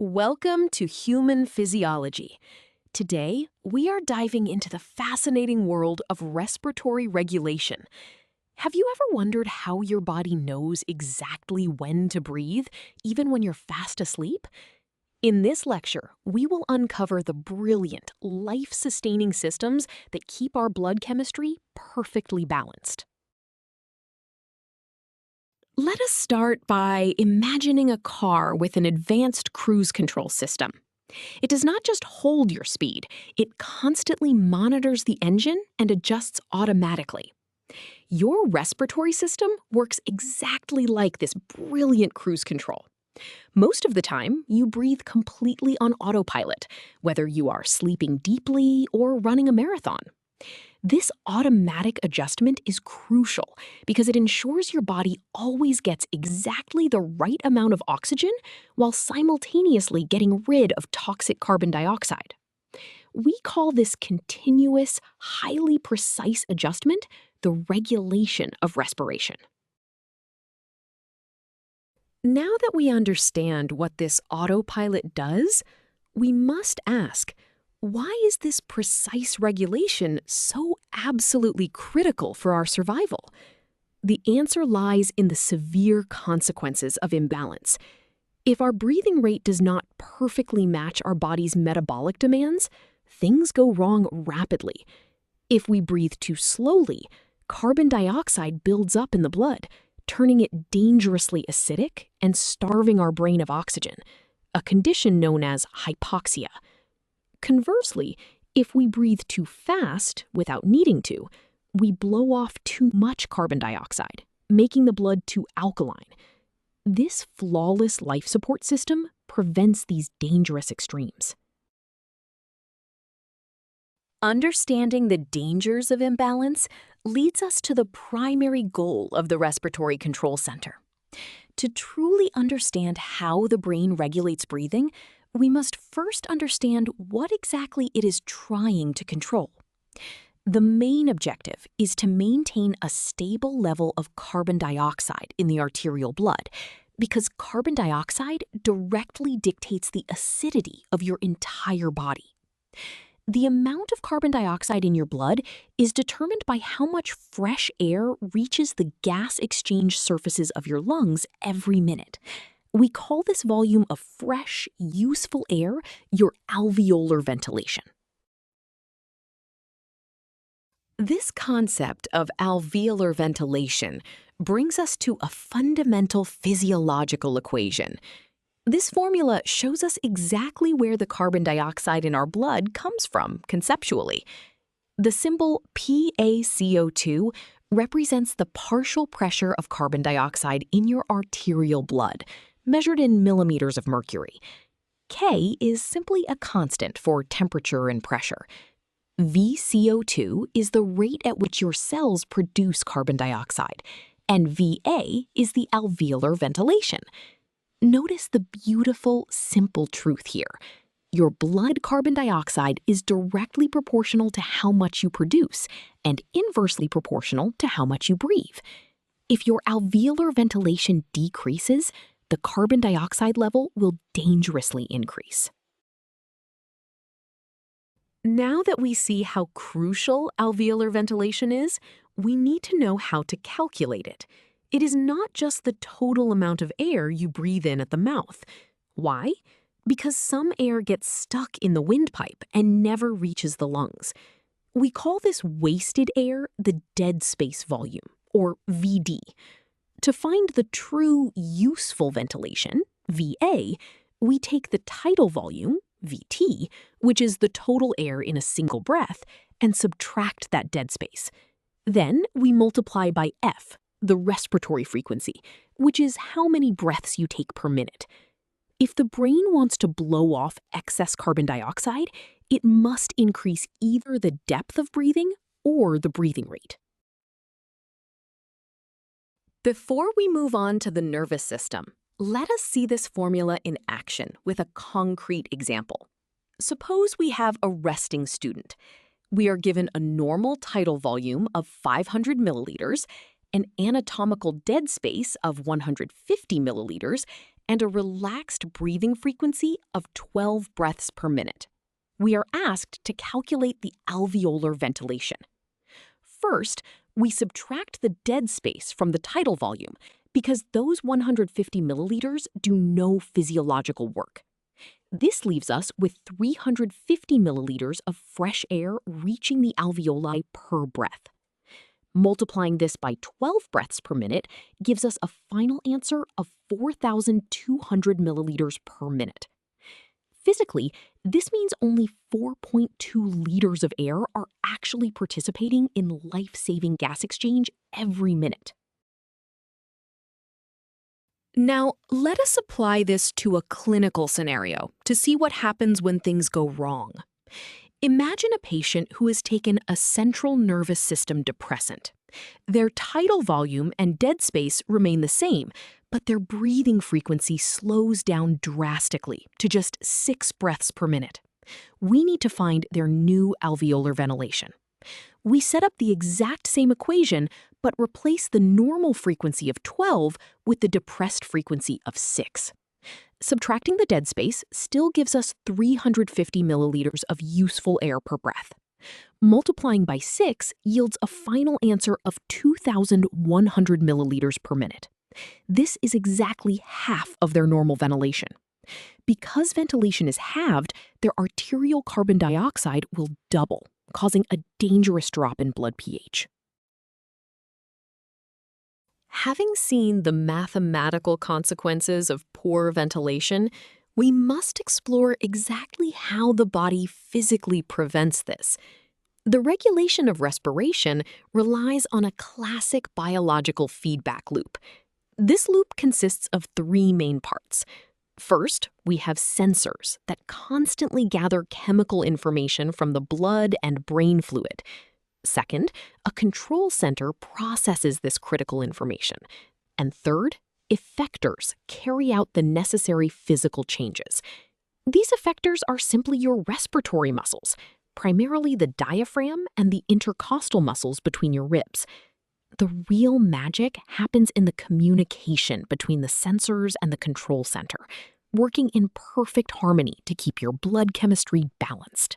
Welcome to Human Physiology. Today, we are diving into the fascinating world of respiratory regulation. Have you ever wondered how your body knows exactly when to breathe, even when you're fast asleep? In this lecture, we will uncover the brilliant, life-sustaining systems that keep our blood chemistry perfectly balanced. Let us start by imagining a car with an advanced cruise control system. It does not just hold your speed, it constantly monitors the engine and adjusts automatically. Your respiratory system works exactly like this brilliant cruise control. Most of the time, you breathe completely on autopilot, whether you are sleeping deeply or running a marathon. This automatic adjustment is crucial because it ensures your body always gets exactly the right amount of oxygen while simultaneously getting rid of toxic carbon dioxide. We call this continuous, highly precise adjustment the regulation of respiration. Now that we understand what this autopilot does, we must ask, why is this precise regulation so absolutely critical for our survival? The answer lies in the severe consequences of imbalance. If our breathing rate does not perfectly match our body's metabolic demands, things go wrong rapidly. If we breathe too slowly, carbon dioxide builds up in the blood, turning it dangerously acidic and starving our brain of oxygen, a condition known as hypoxia. Conversely, if we breathe too fast without needing to, we blow off too much carbon dioxide, making the blood too alkaline. This flawless life support system prevents these dangerous extremes. Understanding the dangers of imbalance leads us to the primary goal of the Respiratory Control Center. To truly understand how the brain regulates breathing, we must first understand what exactly it is trying to control. The main objective is to maintain a stable level of carbon dioxide in the arterial blood, because carbon dioxide directly dictates the acidity of your entire body. The amount of carbon dioxide in your blood is determined by how much fresh air reaches the gas exchange surfaces of your lungs every minute. We call this volume of fresh, useful air your alveolar ventilation. This concept of alveolar ventilation brings us to a fundamental physiological equation. This formula shows us exactly where the carbon dioxide in our blood comes from conceptually. The symbol PaCO2 represents the partial pressure of carbon dioxide in your arterial blood, measured in millimeters of mercury. K is simply a constant for temperature and pressure. VCO2 is the rate at which your cells produce carbon dioxide, and VA is the alveolar ventilation. Notice the beautiful, simple truth here. Your blood carbon dioxide is directly proportional to how much you produce and inversely proportional to how much you breathe. If your alveolar ventilation decreases, the carbon dioxide level will dangerously increase. Now that we see how crucial alveolar ventilation is, we need to know how to calculate it. It is not just the total amount of air you breathe in at the mouth. Why? Because some air gets stuck in the windpipe and never reaches the lungs. We call this wasted air the dead space volume, or VD. To find the true useful ventilation, VA, we take the tidal volume, VT, which is the total air in a single breath, and subtract that dead space. Then we multiply by F, the respiratory frequency, which is how many breaths you take per minute. If the brain wants to blow off excess carbon dioxide, it must increase either the depth of breathing or the breathing rate. Before we move on to the nervous system, let us see this formula in action with a concrete example. Suppose we have a resting student. We are given a normal tidal volume of 500 milliliters, an anatomical dead space of 150 milliliters, and a relaxed breathing frequency of 12 breaths per minute. We are asked to calculate the alveolar ventilation. First, we subtract the dead space from the tidal volume because those 150 milliliters do no physiological work. This leaves us with 350 milliliters of fresh air reaching the alveoli per breath. Multiplying this by 12 breaths per minute gives us a final answer of 4,200 milliliters per minute. Physically, this means only 4.2 liters of air are actually participating in life-saving gas exchange every minute. Now, let us apply this to a clinical scenario to see what happens when things go wrong. Imagine a patient who has taken a central nervous system depressant. Their tidal volume and dead space remain the same, but their breathing frequency slows down drastically to just 6 breaths per minute. We need to find their new alveolar ventilation. We set up the exact same equation, but replace the normal frequency of 12 with the depressed frequency of 6. Subtracting the dead space still gives us 350 milliliters of useful air per breath. Multiplying by 6 yields a final answer of 2,100 milliliters per minute. This is exactly half of their normal ventilation. Because ventilation is halved, their arterial carbon dioxide will double, causing a dangerous drop in blood pH. Having seen the mathematical consequences of poor ventilation, we must explore exactly how the body physically prevents this. The regulation of respiration relies on a classic biological feedback loop. This loop consists of 3 main parts. First, we have sensors that constantly gather chemical information from the blood and brain fluid. Second, a control center processes this critical information. And third, effectors carry out the necessary physical changes. These effectors are simply your respiratory muscles, primarily the diaphragm and the intercostal muscles between your ribs. The real magic happens in the communication between the sensors and the control center, working in perfect harmony to keep your blood chemistry balanced.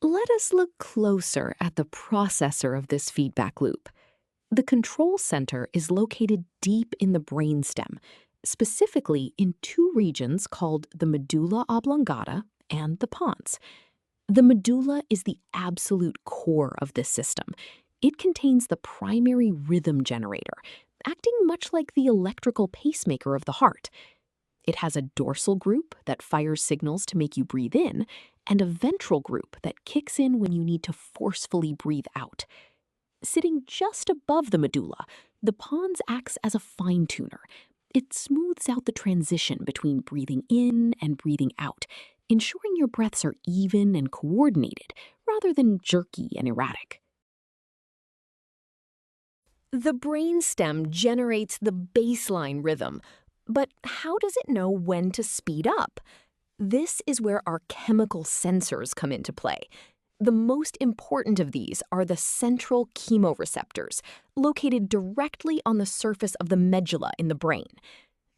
Let us look closer at the processor of this feedback loop. The control center is located deep in the brainstem, specifically in 2 regions called the medulla oblongata and the pons. The medulla is the absolute core of this system. It contains the primary rhythm generator, acting much like the electrical pacemaker of the heart. It has a dorsal group that fires signals to make you breathe in, and a ventral group that kicks in when you need to forcefully breathe out. Sitting just above the medulla, the pons acts as a fine-tuner. It smooths out the transition between breathing in and breathing out, ensuring your breaths are even and coordinated rather than jerky and erratic. The brainstem generates the baseline rhythm, but how does it know when to speed up? This is where our chemical sensors come into play. The most important of these are the central chemoreceptors, located directly on the surface of the medulla in the brain.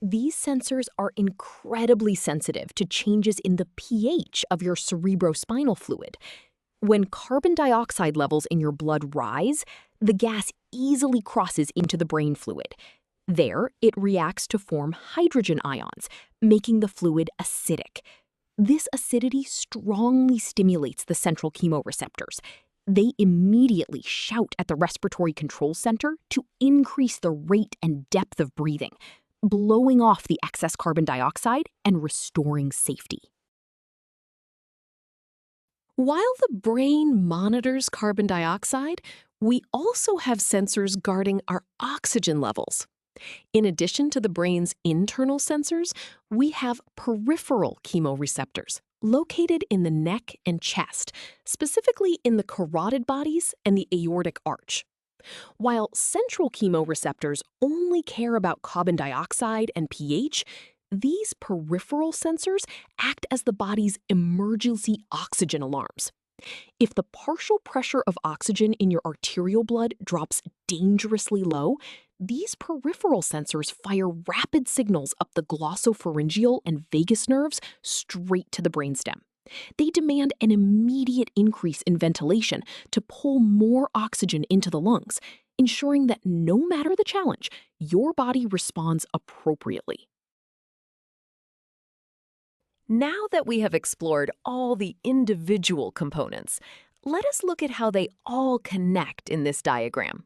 These sensors are incredibly sensitive to changes in the pH of your cerebrospinal fluid. When carbon dioxide levels in your blood rise, the gas easily crosses into the brain fluid. There, it reacts to form hydrogen ions, making the fluid acidic. This acidity strongly stimulates the central chemoreceptors. They immediately shout at the respiratory control center to increase the rate and depth of breathing, blowing off the excess carbon dioxide and restoring safety. While the brain monitors carbon dioxide, we also have sensors guarding our oxygen levels. In addition to the brain's internal sensors, we have peripheral chemoreceptors located in the neck and chest, specifically in the carotid bodies and the aortic arch. While central chemoreceptors only care about carbon dioxide and pH, these peripheral sensors act as the body's emergency oxygen alarms. If the partial pressure of oxygen in your arterial blood drops dangerously low, these peripheral sensors fire rapid signals up the glossopharyngeal and vagus nerves straight to the brainstem. They demand an immediate increase in ventilation to pull more oxygen into the lungs, ensuring that no matter the challenge, your body responds appropriately. Now that we have explored all the individual components, let us look at how they all connect in this diagram.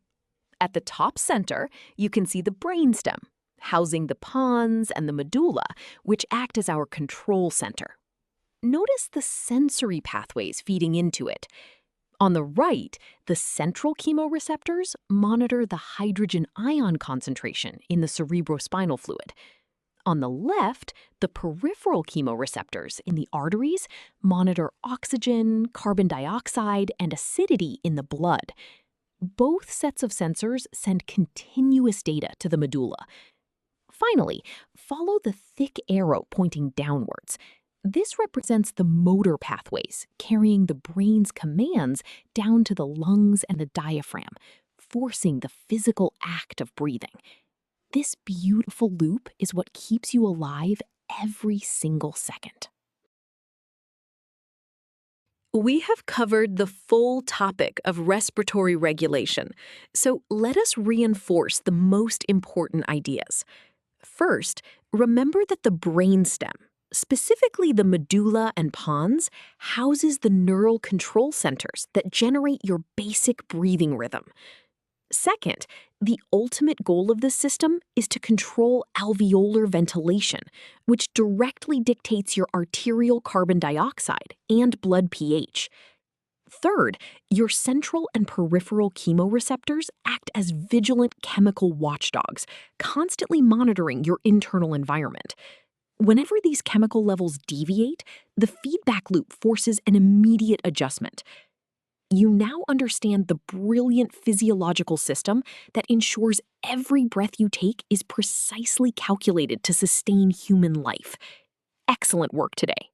At the top center, you can see the brainstem, housing the pons and the medulla, which act as our control center. Notice the sensory pathways feeding into it. On the right, the central chemoreceptors monitor the hydrogen ion concentration in the cerebrospinal fluid. On the left, the peripheral chemoreceptors in the arteries monitor oxygen, carbon dioxide, and acidity in the blood. Both sets of sensors send continuous data to the medulla. Finally, follow the thick arrow pointing downwards. This represents the motor pathways carrying the brain's commands down to the lungs and the diaphragm, forcing the physical act of breathing. This beautiful loop is what keeps you alive every single second. We have covered the full topic of respiratory regulation, so let us reinforce the most important ideas. First, remember that the brainstem, specifically the medulla and pons, houses the neural control centers that generate your basic breathing rhythm. Second, the ultimate goal of this system is to control alveolar ventilation, which directly dictates your arterial carbon dioxide and blood pH. Third, your central and peripheral chemoreceptors act as vigilant chemical watchdogs, constantly monitoring your internal environment. Whenever these chemical levels deviate, the feedback loop forces an immediate adjustment. You now understand the brilliant physiological system that ensures every breath you take is precisely calculated to sustain human life. Excellent work today.